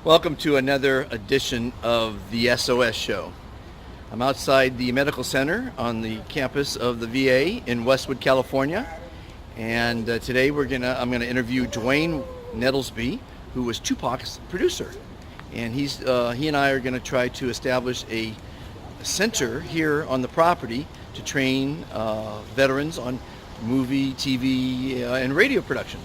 Welcome to another edition of the SOS Show. I'm outside the medical center on the campus of the VA in Westwood, California. And today I'm gonna interview Duane Nettlesbey, who was Tupac's producer. And he and I are gonna try to establish a center here on the property to train veterans on movie, TV, and radio production.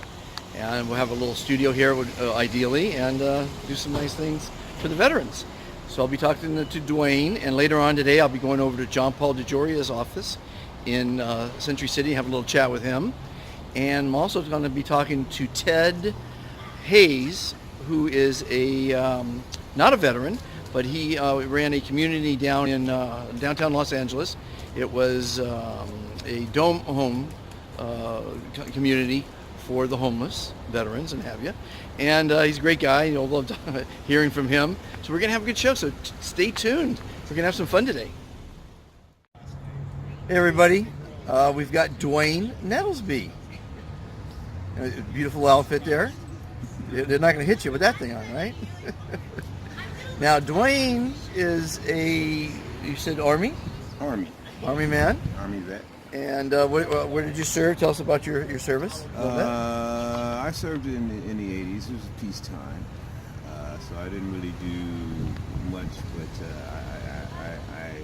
And we'll have a little studio here, ideally, and do some nice things for the veterans. So I'll be talking to Duane, and later on today I'll be going over to JP DeJoria's office in Century City and have a little chat with him. And I'm also going to be talking to Ted Hayes, who is not a veteran, but he ran a community down in downtown Los Angeles. It was a dome home community for the homeless veterans and have you. And he's a great guy. You'll love hearing from him. So we're going to have a good show, so stay tuned. We're going to have some fun today. Hey everybody, we've got Duane Nettlesbey. Beautiful outfit there. They're not going to hit you with that thing on, right? Now Duane is you said Army? Army man? Army vet. And where did you serve? Tell us about your service. I served in the 80s. It was peacetime, so I didn't really do much. But I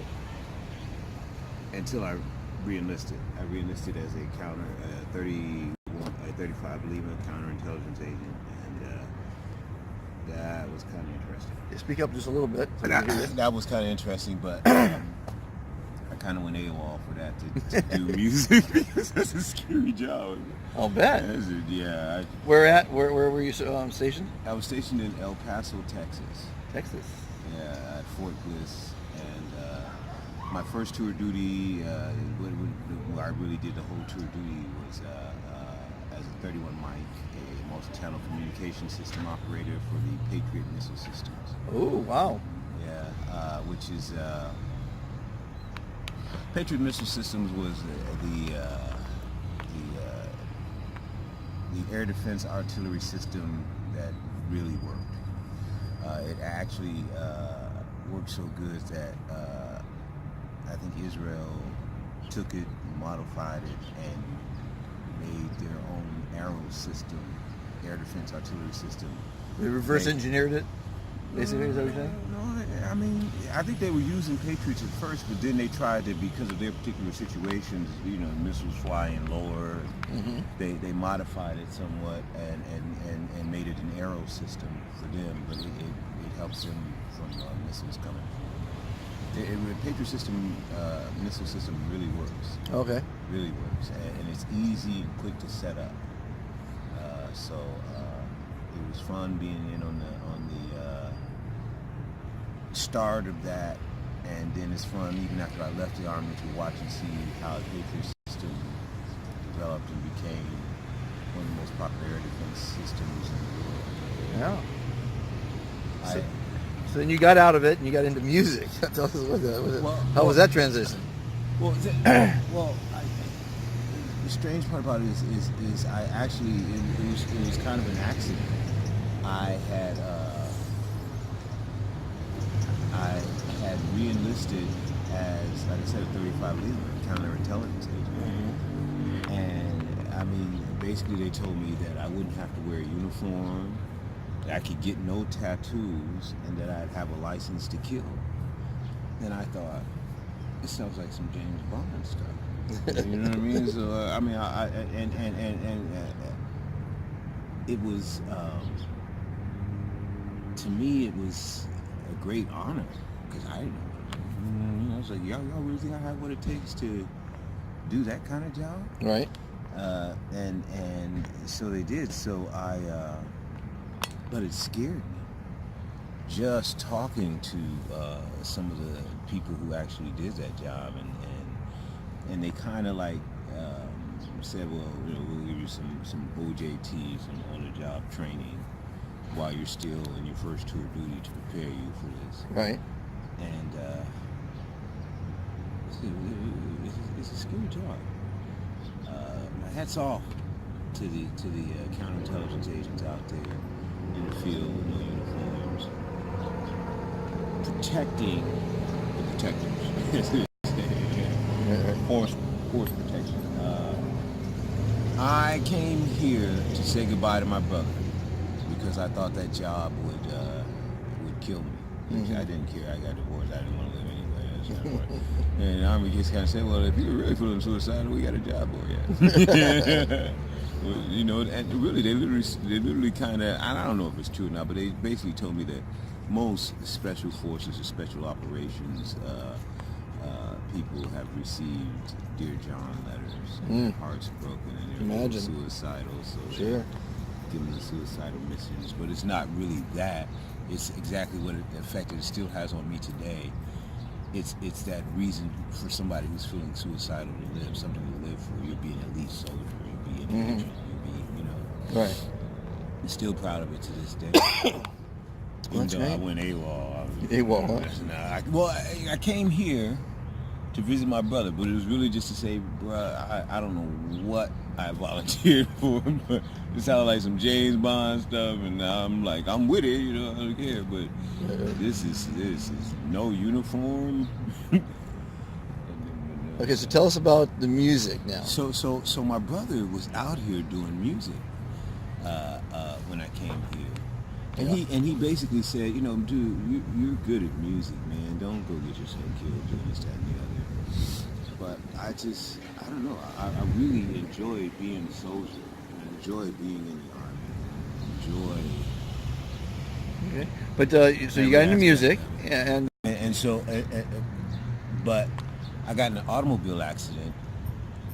until I re-enlisted. I re-enlisted as a 35, I believe, a counterintelligence agent, and that was kind of interesting. Speak up just a little bit. That was kind of interesting, but. I kind of went AWOL for that to do music because that's a scary job. I'll bet. Yeah. Where were you stationed? I was stationed in El Paso, Texas. Texas. Yeah, at Fort Bliss. And my first tour duty, where I really did the whole tour duty, was as a 31 mic, a multi-channel communication system operator for the Patriot missile systems. Oh, wow. Yeah, which is... Patriot Missile Systems was the air defense artillery system that really worked. It actually worked so good that I think Israel took it, modified it, and made their own arrow system, air defense artillery system. They reverse engineered it? Basically, is that what you're saying? No, I mean, I think they were using Patriots at first, but then they tried to, because of their particular situations, missiles flying lower, they modified it somewhat and made it an arrow system for them, but it helps them from missiles coming. The Patriot system, missile system really works. Okay. Really works, and it's easy and quick to set up. So it was fun being in on the start of that, and then it's fun even after I left the Army to watch and see how the Patriot system developed and became one of the most popular air defense systems in the world. Yeah. So then you got out of it and you got into music. Tell us how was that transition? The strange part about it is I actually it was kind of an accident. I had re-enlisted as, like I said, a 35 leader, counterintelligence agent. And I mean, basically they told me that I wouldn't have to wear a uniform, that I could get no tattoos, and that I'd have a license to kill. And I thought, this sounds like some James Bond stuff. You know what I mean? So it was, to me, it was a great honor. Because I was like, y'all really think I have what it takes to do that kind of job? Right. And so they did. So but it scared me. Just talking to some of the people who actually did that job, and they kind of like said, well, we'll give you some OJT, some on-the-job training, while you're still in your first tour duty to prepare you for this. Right. And it's a scary job. My hats off to the counterintelligence agents out there in the field with no uniforms, protecting the protectors. Force protection. I came here to say goodbye to my brother because I thought that job would kill me. Mm-hmm. I didn't care. I got divorced. I didn't want to live anywhere. That's not what. And the Army just kind of said, "Well, if you're really feeling suicidal, we got a job for you." Well, you know, and really, they literally kind of. I don't know if it's true or not, but they basically told me that most special forces or special operations people have received Dear John letters, and their hearts broken, and they're suicidal. So sure, giving the suicidal missions, but it's not really that. It's exactly what the effect it still has on me today. It's that reason for somebody who's feeling suicidal to live, something to live for. You'll be an elite soldier. You'll be an agent. You'll be, you know. Right. I'm still proud of it to this day. Even though I went AWOL. I came here to visit my brother, but it was really just to say, bruh, I don't know what I volunteered for, but it sounded like some James Bond stuff, and I'm like, I'm with it, you know, I don't care, but this is no uniform. Okay, so tell us about the music now. So my brother was out here doing music when I came here. And he basically said, you know, dude, you're good at music, man. Don't go get yourself killed doing this, that, and the other. But I don't know. I really enjoyed being a soldier. I enjoyed being in the Army. Okay. But so you got into music, but I got in an automobile accident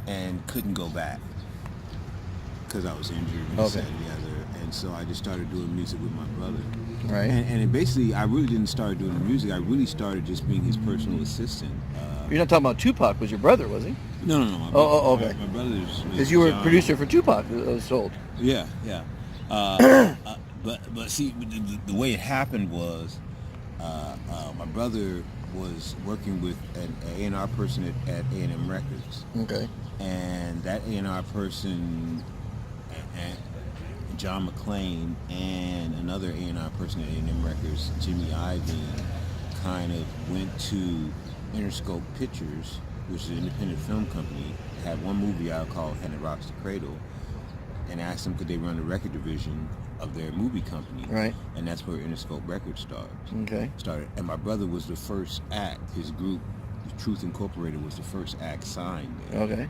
and couldn't go back because I was injured and this, that, and the other. And so I just started doing music with my brother. Right. And it basically, I really didn't start doing the music. I really started just being his personal assistant. You're not talking about Tupac, was your brother, was he? No. Okay. My brother's... Because you were a producer for Tupac, I was told. Yeah. But see, the way it happened was my brother was working with an A&R person at A&M Records. Okay. And that A&R person... John McClain and another A&R person at A&M Records, Jimmy Iovine, kind of went to Interscope Pictures, which is an independent film company, had one movie out called Henry Rocks the Cradle, and asked them could they run the record division of their movie company. Right. And that's where Interscope Records started. And my brother was the first act. His group, Truth Incorporated, was the first act signed there. Okay.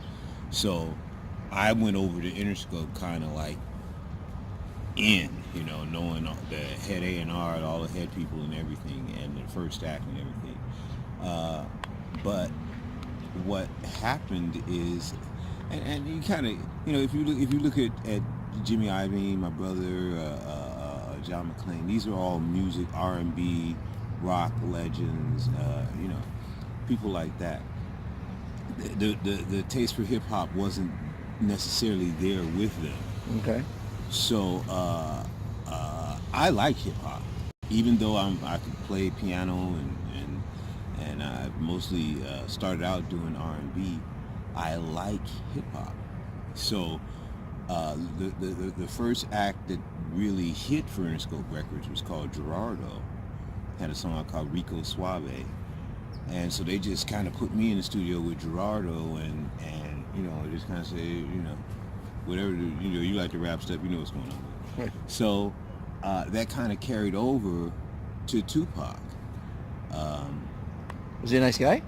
So I went over to Interscope kind of like knowing the head A&R, all the head people and everything, and the first act and everything. But what happened is, and you kind of, if you look at Jimmy Iovine, my brother, John McClain, these are all music, R&B, rock legends, people like that. The taste for hip hop wasn't necessarily there with them. Okay. So I like hip hop, even though I could play piano and I mostly started out doing R&B. I like hip hop. So the first act that really hit for Interscope Records was called Gerardo. Had a song called Rico Suave, and so they just kind of put me in the studio with Gerardo and just kind of say whatever you like to rap stuff, you know what's going on. Right. So that kind of carried over to Tupac. Was he a nice guy?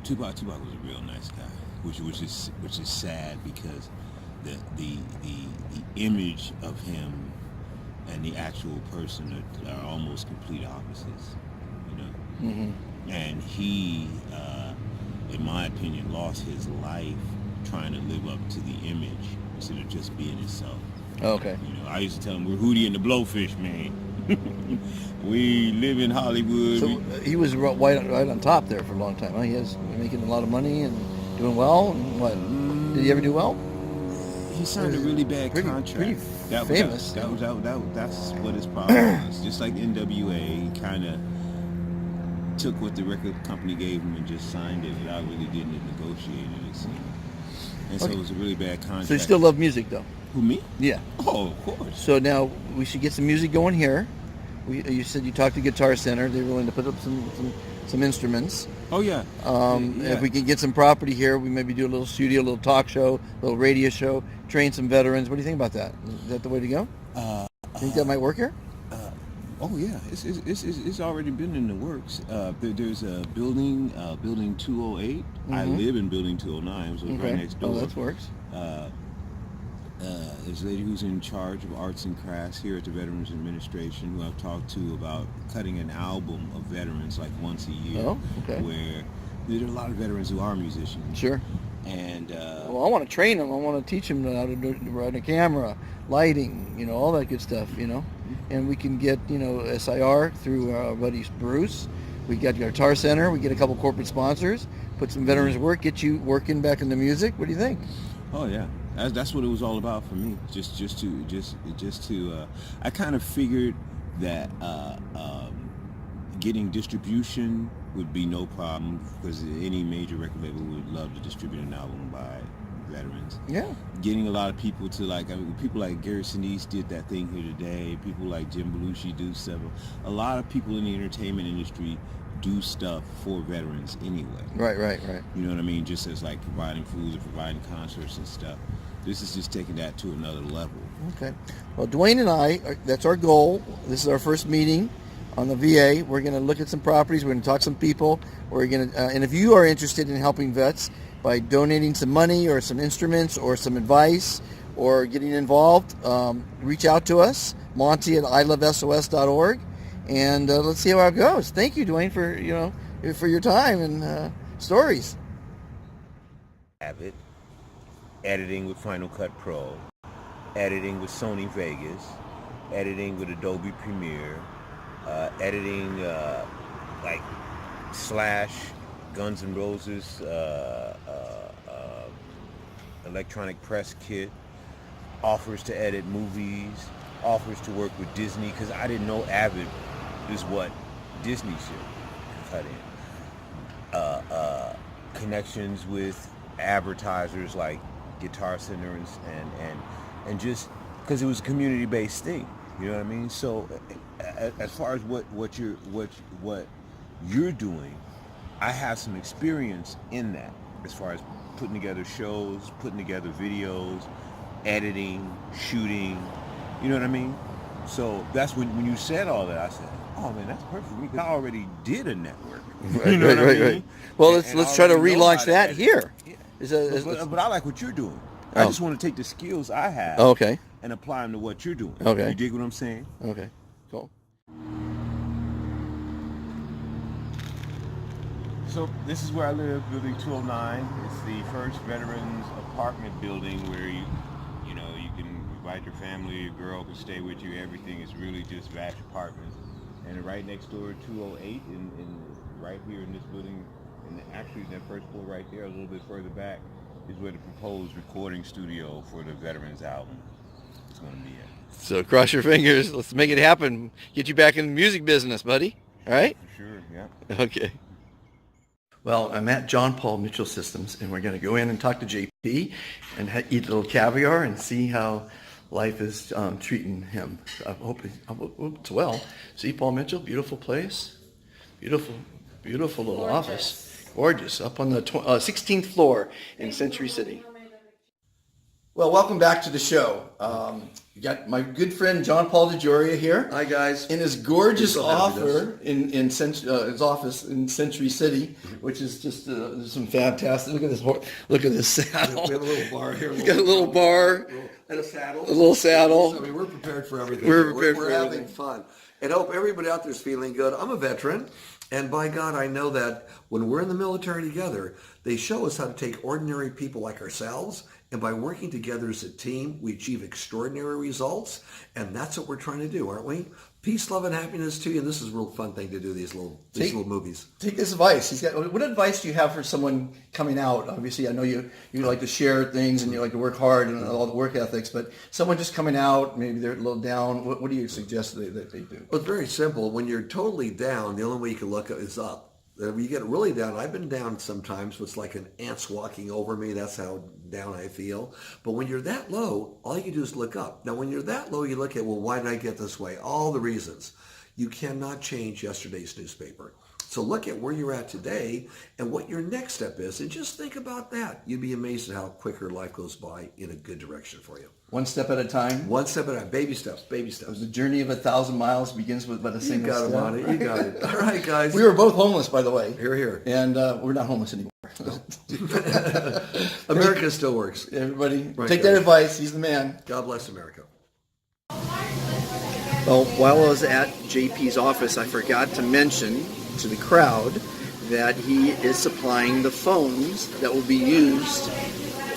Tupac was a real nice guy, which is sad because the image of him and the actual person are almost complete opposites, Mm-hmm. And he, in my opinion, lost his life trying to live up to the image instead of just being himself. Okay. I used to tell him we're Hootie and the Blowfish, man. We live in Hollywood. So he was right on top there for a long time. Huh? He was making a lot of money and doing well. And what? Did he ever do well? He signed a really bad contract. Pretty famous. That's what his problem was. Just like NWA, he kind of took what the record company gave him and just signed it without really getting it negotiated, it seemed. And so it was a really bad contract. So you still love music, though? Who, me? Yeah. Oh, of course. So now we should get some music going here. You said you talked to Guitar Center. They're willing to put up some instruments. Oh yeah. Yeah. If we can get some property here, we maybe do a little studio, a little talk show, a little radio show, train some veterans. What do you think about that? Is that the way to go? Think that might work here? Oh yeah, it's already been in the works. There's a building, building 208. Mm-hmm. I live in building 209, so it's right next door. Oh, that works. There's a lady who's in charge of arts and crafts here at the Veterans Administration, who I've talked to about cutting an album of veterans like once a year. Oh, okay. Where there are a lot of veterans who are musicians. Sure. And well, I want to train them. I want to teach them how to run a camera, lighting, all that good stuff, And we can get, SIR through our buddy Bruce. We got Guitar Center. We get a couple corporate sponsors. Put some veterans work. Get you working back in the music. What do you think? Oh yeah, that's what it was all about for me. Just to. I kind of figured that getting distribution would be no problem, because any major record label would love to distribute an album by veterans. Yeah. Getting a lot of people to people like Gary Sinise did that thing here today. People like Jim Belushi do stuff. A lot of people in the entertainment industry do stuff for veterans anyway. Right. You know what I mean? Just as like providing food or providing concerts and stuff. This is just taking that to another level. Okay. Well, Duane and I, that's our goal. This is our first meeting on the VA. We're going to look at some properties. We're going to talk to some people. We're going to, and if you are interested in helping vets by donating some money or some instruments or some advice or getting involved, reach out to us, Monty at ilovesos.org, and let's see how it goes. Thank you, Duane, for your time and stories. Avid, editing with Final Cut Pro, editing with Sony Vegas, editing with Adobe Premiere, editing Slash, Guns N' Roses, electronic press kit, offers to edit movies, offers to work with Disney, because I didn't know Avid is what Disney should cut in. Connections with advertisers like Guitar Center and just because it was a community-based thing, you know what I mean? So as far as what you're doing, I have some experience in that, as far as putting together shows, putting together videos, editing, shooting, you know what I mean? So that's when you said all that, I said, oh man, that's perfect for me, 'cause I already did a network. Right, right. Well, let's try to relaunch that here. Yeah. But I like what you're doing. I just want to take the skills I have and apply them to what you're doing. Okay. You dig what I'm saying? Okay, cool. So this is where I live, building 209. It's the first veterans apartment building where you can invite your family, your girl can stay with you. Everything is really just vast apartments. And right next door, 208, in right here in this building, and actually that first floor right there, a little bit further back, is where the proposed recording studio for the veterans album is going to be at. So cross your fingers. Let's make it happen. Get you back in the music business, buddy. All right? For sure, yeah. Okay. Well, I'm at John Paul Mitchell Systems, and we're going to go in and talk to JP and eat a little caviar and see how life is treating him. I hope it's well. See, Paul Mitchell, beautiful place. Beautiful little Gorgeous. office. Gorgeous. Up on the 16th floor in Century City. Well, welcome back to the show. You got my good friend John Paul DeJoria here. Hi, guys. In his gorgeous offer his office in Century City, which is just some fantastic. Look at this. Look at this saddle. We have a little bar here. He's got a little bar And a saddle. A little saddle. I mean, we're prepared for everything. We're having fun. And I hope everybody out there is feeling good. I'm a veteran. And by God, I know that when we're in the military together, they show us how to take ordinary people like ourselves, and by working together as a team, we achieve extraordinary results. And that's what we're trying to do, aren't we? Peace, love, and happiness to you. And this is a real fun thing to do, these little movies. Take this advice. What advice do you have for someone coming out? Obviously, I know you like to share things and you like to work hard and all the work ethics, but someone just coming out, maybe they're a little down. What do you suggest that they do? Well, it's very simple. When you're totally down, the only way you can look up is up. When you get really down, I've been down sometimes. It's like an ant's walking over me. That's how down I feel. But when you're that low, all you can do is look up. Now, when you're that low, you look at, well, why did I get this way? All the reasons. You cannot change yesterday's newspaper. So look at where you're at today and what your next step is, and just think about that. You'd be amazed at how quicker life goes by in a good direction for you. One step at a time. One step at a time. Baby steps, baby steps. The journey of 1,000 miles begins with but a single You got step. it, Monty. You got it. All right, guys. We were both homeless, by the way. Here, here. And we're not homeless anymore. America still works. Everybody, Right, take that guys. advice. He's the man. God bless America. Well, while I was at JP's office, I forgot to mention to the crowd that he is supplying the phones that will be used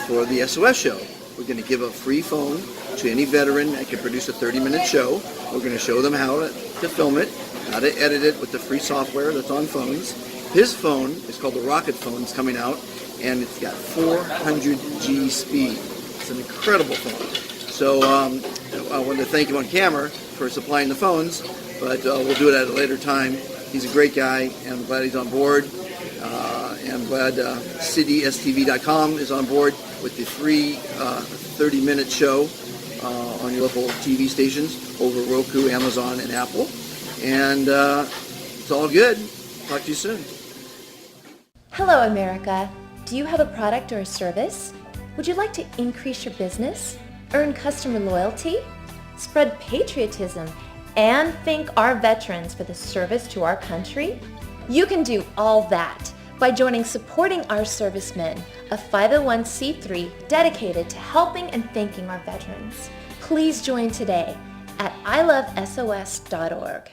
for the SOS show. We're going to give a free phone to any veteran that can produce a 30-minute show. We're going to show them how to film it, how to edit it with the free software that's on phones. His phone is called the Rocket Phone. It's coming out, and it's got 400 G speed. It's an incredible phone. So I wanted to thank him on camera for supplying the phones, but we'll do it at a later time. He's a great guy, and I'm glad he's on board. And I'm glad citystv.com is on board with the free 30-minute show on your local TV stations over Roku, Amazon, and Apple. And it's all good. Talk to you soon. Hello, America. Do you have a product or a service? Would you like to increase your business, earn customer loyalty, spread patriotism, and thank our veterans for the service to our country? You can do all that by joining Supporting Our Servicemen, a 501c3 dedicated to helping and thanking our veterans. Please join today at ilovesos.org.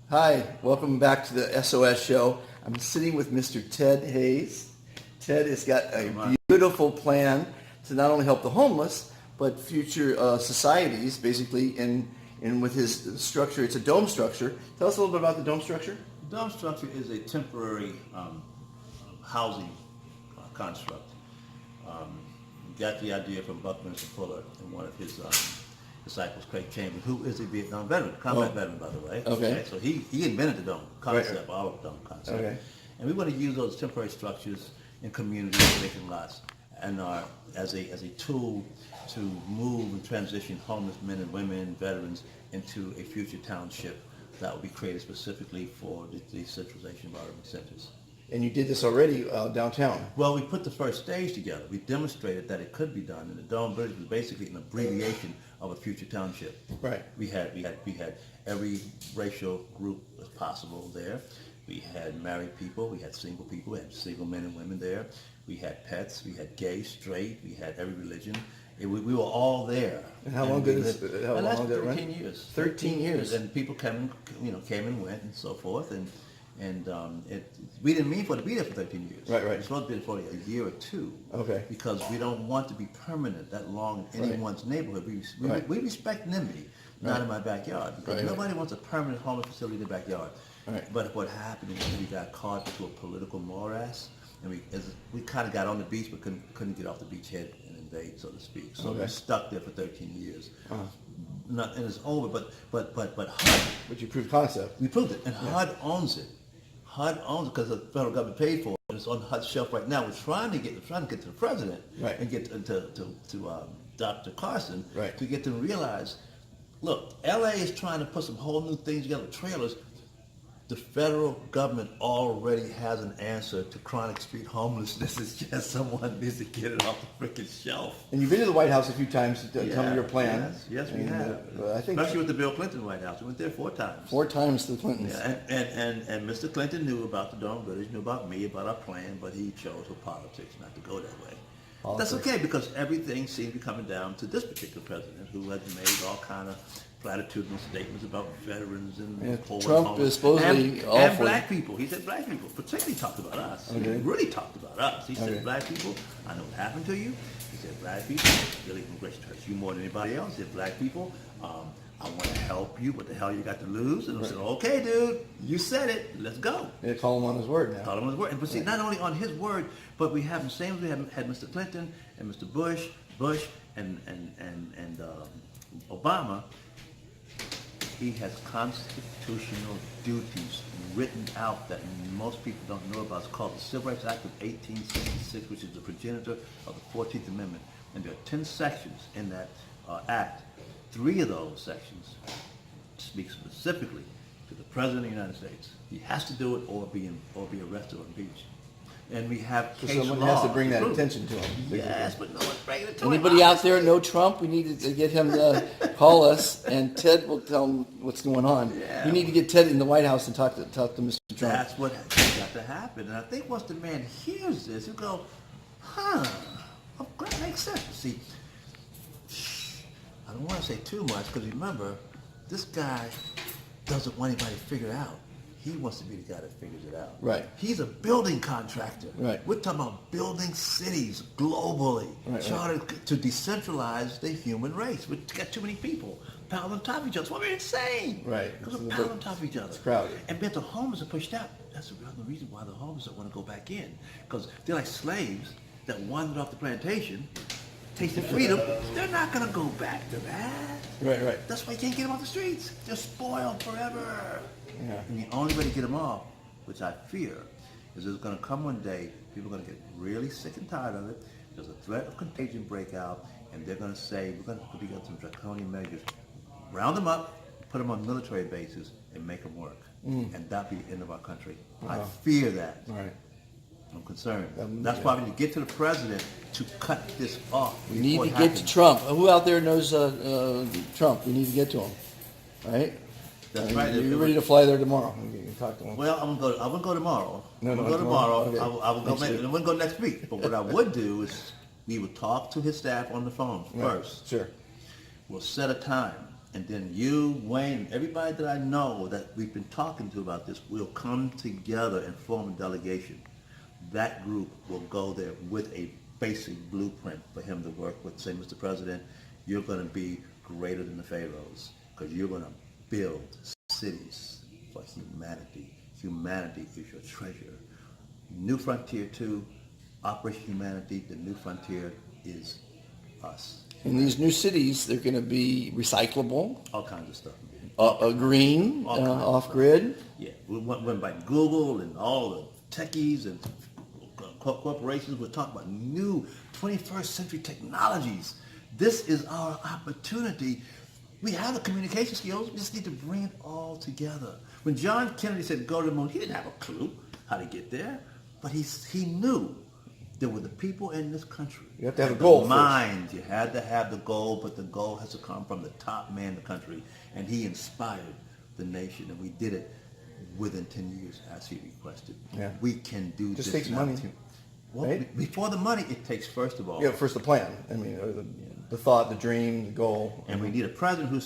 Hi, welcome back to the SOS Show. I'm sitting with Mr. Ted Hayes. Ted has got a beautiful plan to not only help the homeless, but future societies, basically, in with his structure. It's a dome structure. Tell us a little bit about the dome structure. The dome structure is a temporary housing construct. Got the idea from Buckminster Fuller and one of his disciples, Craig Chambers, who is a Vietnam veteran, combat veteran, by the way. Okay. So he invented the dome concept, our dome concept. Okay. And we want to use those temporary structures in communities, vacant lots, and as a tool to move and transition homeless men and women, veterans, into a future township that will be created specifically for the decentralization of our urban centers. And you did this already downtown. Well, we put the first stage together. We demonstrated that it could be done, and the Dome Village was basically an abbreviation of a future township. Right. We had every racial group as possible there. We had married people, we had single people, we had single men and women there. We had pets, we had gay, straight, we had every religion. We were all there. And how long did it run? 13 years. 13 years. And people came and went and so forth. We didn't mean for it to be there for 13 years. Right. It's supposed to be for a year or two. Okay. Because we don't want to be permanent that long in anyone's neighborhood. We respect NIMBY, not in my backyard. Because nobody wants a permanent homeless facility in their backyard. Right. But what happened is we got caught into a political morass, and we kind of got on the beach, but couldn't get off the beachhead and invade, so to speak. So we stuck there for 13 years. And it's over. But HUD. But you proved concept. We proved it, and HUD owns it. HUD owns it because the federal government paid for it. And it's on HUD's shelf right now. We're trying to get to the president and get to Dr. Carson to get them to realize, look, LA is trying to put some whole new things together with trailers. The federal government already has an answer to chronic street homelessness. It's just someone needs to get it off the freaking shelf. And you've been to the White House a few times to tell me your plan. Yes, we have. I think especially with the Bill Clinton White House. We went there 4 times. 4 times to the Clintons. Yeah, and Mr. Clinton knew about the Dome Village, knew about me, about our plan, but he chose for politics not to go that way. That's okay, because everything seemed to be coming down to this particular president, who has made all kind of platitudinal statements about veterans and Trump is supposedly and black people. He said black people, particularly talked about us. Okay. He really talked about us. He said, black people, I know what happened to you. He said, black people, really immigration hurts you more than anybody else. He said, black people, I want to help you. What the hell you got to lose? And I said, okay, dude, you said it. Let's go. They call him on his word now. Call him on his word. But see, not only on his word, but we have the same as we had Mr. Clinton and Mr. Bush, and Obama. He has constitutional duties written out that most people don't know about. It's called the Civil Rights Act of 1866, which is the progenitor of the 14th Amendment. And there are 10 sections in that act. 3 of those sections speak specifically to the President of the United States. He has to do it or be arrested or impeached. And we have So case someone law has to bring that prove it. attention to him. Yes, but no one's bringing it to him. Anybody out there know Trump? We need to get him to call us, and Ted will tell him what's going on. Yeah. We need to get Ted in the White House and talk to Mr. Trump. That's what got to happen. And I think once the man hears this, he'll go, that makes sense. See, I don't want to say too much because remember, this guy doesn't want anybody to figure it out. He wants to be the guy that figures it out. Right. He's a building contractor. Right. We're talking about building cities globally, Right. to decentralize the human race. We've got too many people piled on top of each other. Well, we're insane. Right. Because we're piled on top of each other. It's crowded. And then the homeless are pushed out. That's the reason why the homeless don't want to go back in. Because they're like slaves that wandered off the plantation, tasted freedom. They're not going to go back to that. Right. That's why you can't get them off the streets. They're spoiled forever. Yeah. And the only way to get them off, which I fear, is there's going to come one day, people are going to get really sick and tired of it. There's a threat of contagion breakout, and they're going to say, we're going to put together some draconian measures, round them up, put them on military bases, and make them work. And that'll be the end of our country. I fear that. Right. I'm concerned. That's why we need to get to the president to cut this off. We need before to it get to happens. Trump. Who out there knows Trump? We need to get to him. Right? That's right. You're ready to fly there tomorrow. You can talk to him. Well, I'm gonna go tomorrow. No, I'm no, gonna go tomorrow. tomorrow. Okay. I will go. Next week. I wouldn't go next week. But what I would do is we would talk to his staff on the phone first. Sure. We'll set a time, and then you, Wayne, everybody that I know that we've been talking to about this will come together and form a delegation. That group will go there with a basic blueprint for him to work with. Say, Mr. President, you're going to be greater than the pharaohs because you're going to build cities for humanity. Humanity is your treasure. New Frontier 2, Operation Humanity, the new frontier is us. In these new cities, they're going to be recyclable, All kinds of stuff. green, All kinds of off-grid. Yeah, we went by Google and all the techies and corporations. We're talking about new 21st century technologies. This is our opportunity. We have the communication skills. We just need to bring it all together. When John Kennedy said go to the moon, he didn't have a clue how to get there, but he knew there were the people in this country. You have to have a the goal first. mind. You had to have the goal, but the goal has to come from the top man in the country, and he inspired the nation, and we did it within 10 years as he requested. Yeah. We can do Just this. takes money, Well, right? before the money, it takes first of all. Yeah, first the plan. I mean, the thought, the dream, the goal. And we need a president who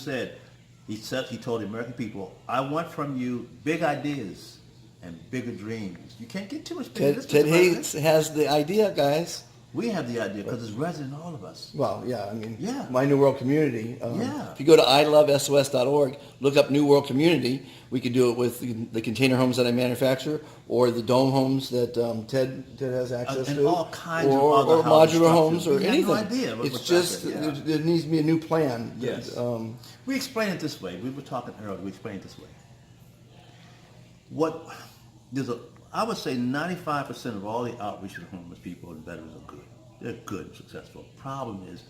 he told the American people, I want from you big ideas and bigger dreams. You can't get too much bigger. Ted Hayes has the idea, guys. We have the idea because it's resident in all of us. Well, yeah, I mean, Yeah. My New World Community. Yeah. If you go to ilovesos.org, look up New World Community. We could do it with the container homes that I manufacture, or the dome homes that Ted has access And to, all kinds of or other housing modular homes, or structures. We have no anything. idea It's what's just out there, yeah. there needs to be a new plan. Yes. We explain it this way. We were talking earlier. We explain it this way. I would say 95% of all the outreach to homeless people and veterans are good. They're good and successful. Problem is,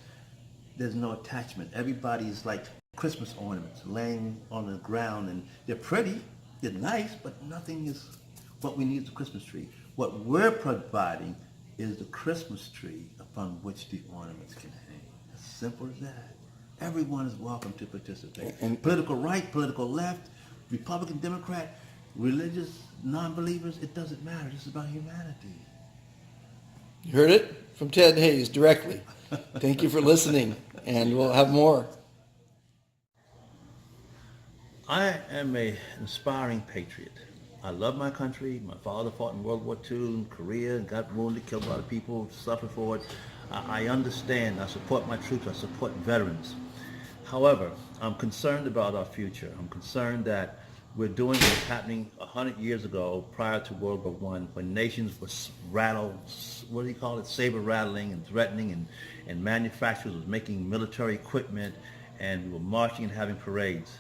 there's no attachment. Everybody's like Christmas ornaments laying on the ground, and they're pretty, they're nice, but nothing is what we need is a Christmas tree. What we're providing is the Christmas tree upon which the ornaments can hang. As simple as that. Everyone is welcome to participate. And political right, political left, Republican, Democrat, religious, non-believers, it doesn't matter. This is about humanity. You heard it from Ted Hayes directly. Thank you for listening, and we'll have more. I am an inspiring patriot. I love my country. My father fought in World War II in Korea and got wounded, killed a lot of people, suffered for it. I understand. I support my troops. I support veterans. However, I'm concerned about our future. I'm concerned that we're doing what's happening 100 years ago prior to World War I, when nations were saber rattling and threatening, and manufacturers was making military equipment, and we were marching and having parades.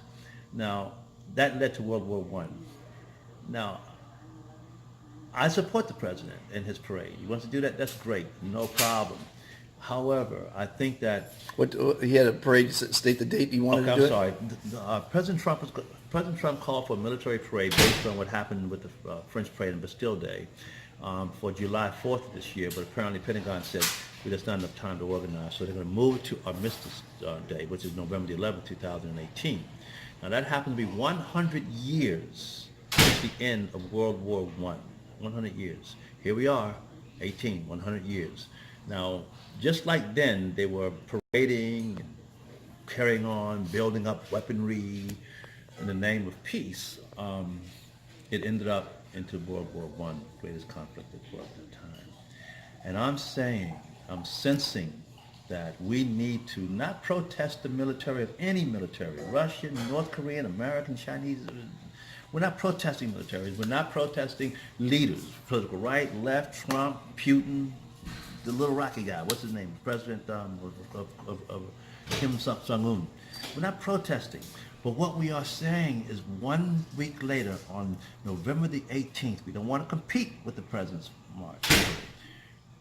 Now, that led to World War I. Now, I support the president in his parade. He wants to do that. That's great. No problem. However, I think that What he had a parade state the date he wanted okay, to do I'm it? sorry. President Trump called for a military parade based on what happened with the French parade on Bastille Day for July 4th of this year, but apparently Pentagon said there's not enough time to organize, so they're going to move it to Armistice Day, which is November the 11th, 2018. Now that happens to be 100 years since the end of World War I. 100 years. Here we are, 100 years. Now, just like then, they were parading and carrying on, building up weaponry in the name of peace. It ended up into World War I, greatest conflict at the world at the time. And I'm sensing that we need to not protest the military of any military, Russian, North Korean, American, Chinese. We're not protesting militaries. We're not protesting leaders, political right, left, Trump, Putin, the little rocky guy. What's his name? President of Kim Jong-un. We're not protesting. But what we are saying is 1 week later, on November the 18th, we don't want to compete with the President's March.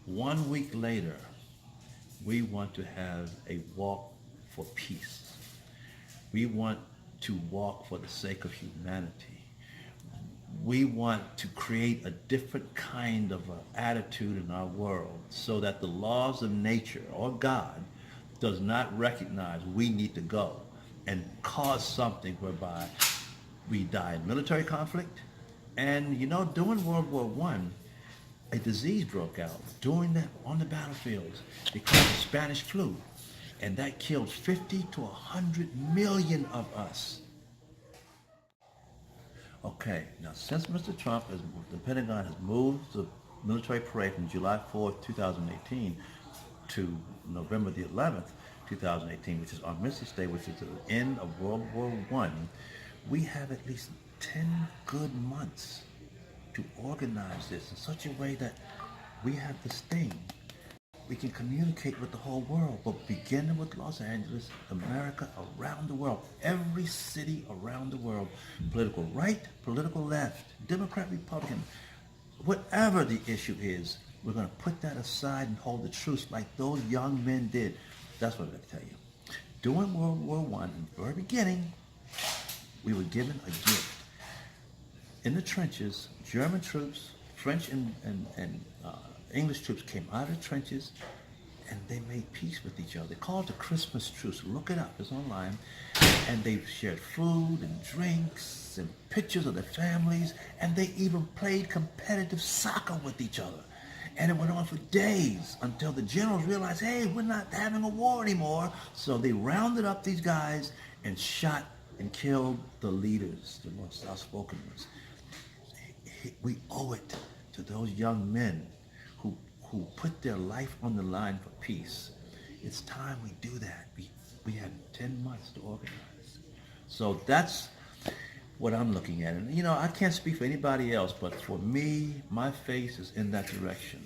1 week later, we want to have a walk for peace. We want to walk for the sake of humanity. We want to create a different kind of attitude in our world so that the laws of nature or God does not recognize we need to go and cause something whereby we die in military conflict. And during World War I, a disease broke out during that on the battlefields. They called it Spanish flu, and that killed 50 to 100 million of us. Okay, now since Mr. Trump, the Pentagon has moved the military parade from July 4th, 2018 to November the 11th, 2018, which is Armistice Day, which is the end of World War I, we have at least 10 good months to organize this in such a way that we have this thing. We can communicate with the whole world, but beginning with Los Angeles, America, around the world, every city around the world, political right, political left, Democrat, Republican, whatever the issue is, we're going to put that aside and hold the truce like those young men did. That's what I'm going to tell you. During World War I, in the very beginning, we were given a gift. In the trenches, German troops, French and English troops came out of the trenches and they made peace with each other. They called it the Christmas truce. Look it up. It's online. And they shared food and drinks and pictures of their families, and they even played competitive soccer with each other. And it went on for days until the generals realized, hey, we're not having a war anymore. So they rounded up these guys and shot and killed the leaders, the most outspoken ones. We owe it to those young men who put their life on the line for peace. It's time we do that. We have 10 months to organize. So that's what I'm looking at. And I can't speak for anybody else, but for me, my face is in that direction.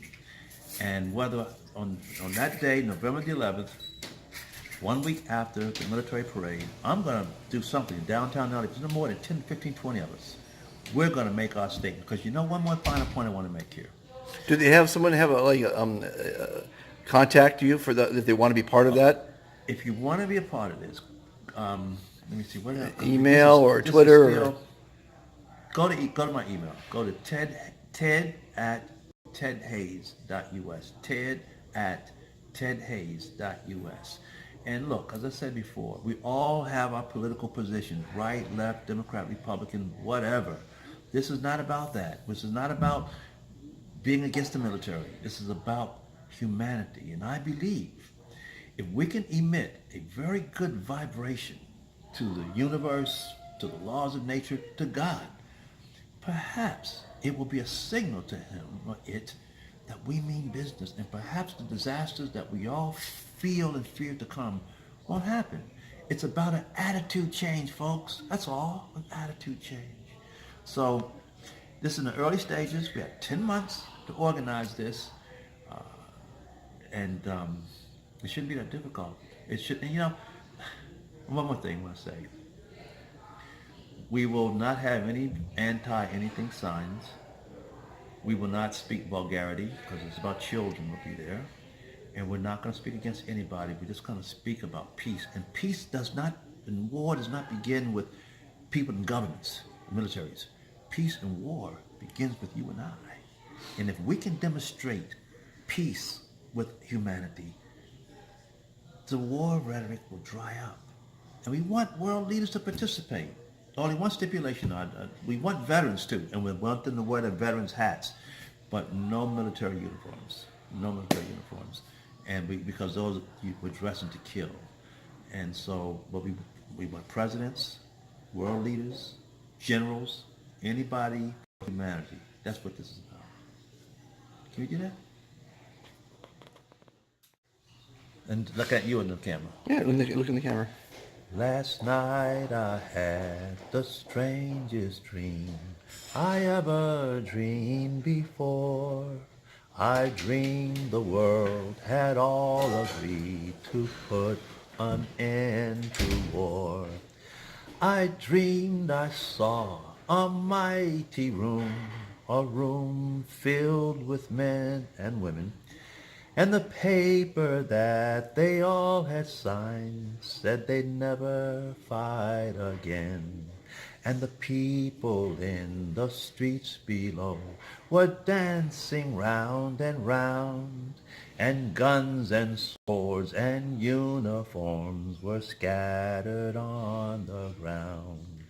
And whether on that day, November the 11th, 1 week after the military parade, I'm going to do something in downtown LA. There's no more than 10, 15, 20 of us. We're going to make our statement. Because one more final point I want to make here. Do they have someone contact you for if they want to be part of that? If you want to be a part of this, let me see. What email or Twitter? Go to my email. Go to ted@tedhayes.us. ted@tedhayes.us. And look, as I said before, we all have our political positions, right, left, Democrat, Republican, whatever. This is not about that. This is not about being against the military. This is about humanity. And I believe if we can emit a very good vibration to the universe, to the laws of nature, to God, perhaps it will be a signal to him or it that we mean business, and perhaps the disasters that we all feel and fear to come won't happen. It's about an attitude change, folks. That's all, an attitude change. So this is in the early stages. We have 10 months to organize this, and it shouldn't be that difficult. It should, and one more thing I want to say. We will not have any anti-anything signs. We will not speak vulgarity because it's about children will be there. And we're not going to speak against anybody. We're just going to speak about peace. And peace and war does not begin with people in governments, militaries. Peace and war begins with you and I. And if we can demonstrate peace with humanity, the war rhetoric will dry up. And we want world leaders to participate. Only one stipulation, we want veterans too, and we want them to wear their veterans hats, but no military uniforms. No military uniforms. And because those were dressing to kill. And so, but we want presidents, world leaders, generals, anybody, humanity. That's what this is about. Can we do that? And look at you in the camera. Yeah, look in the camera. Last night I had the strangest dream I ever dreamed before. I dreamed the world had all agreed to put an end to war. I dreamed I saw a mighty room, a room filled with men and women, and the paper that they all had signed said they'd never fight again. And the people in the streets below were dancing round and round, and guns and swords and uniforms were scattered on the ground.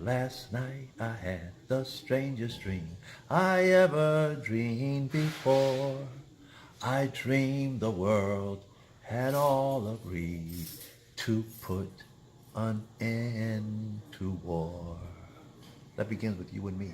Last night I had the strangest dream I ever dreamed before. I dreamed the world had all agreed to put an end to war. That begins with you and me.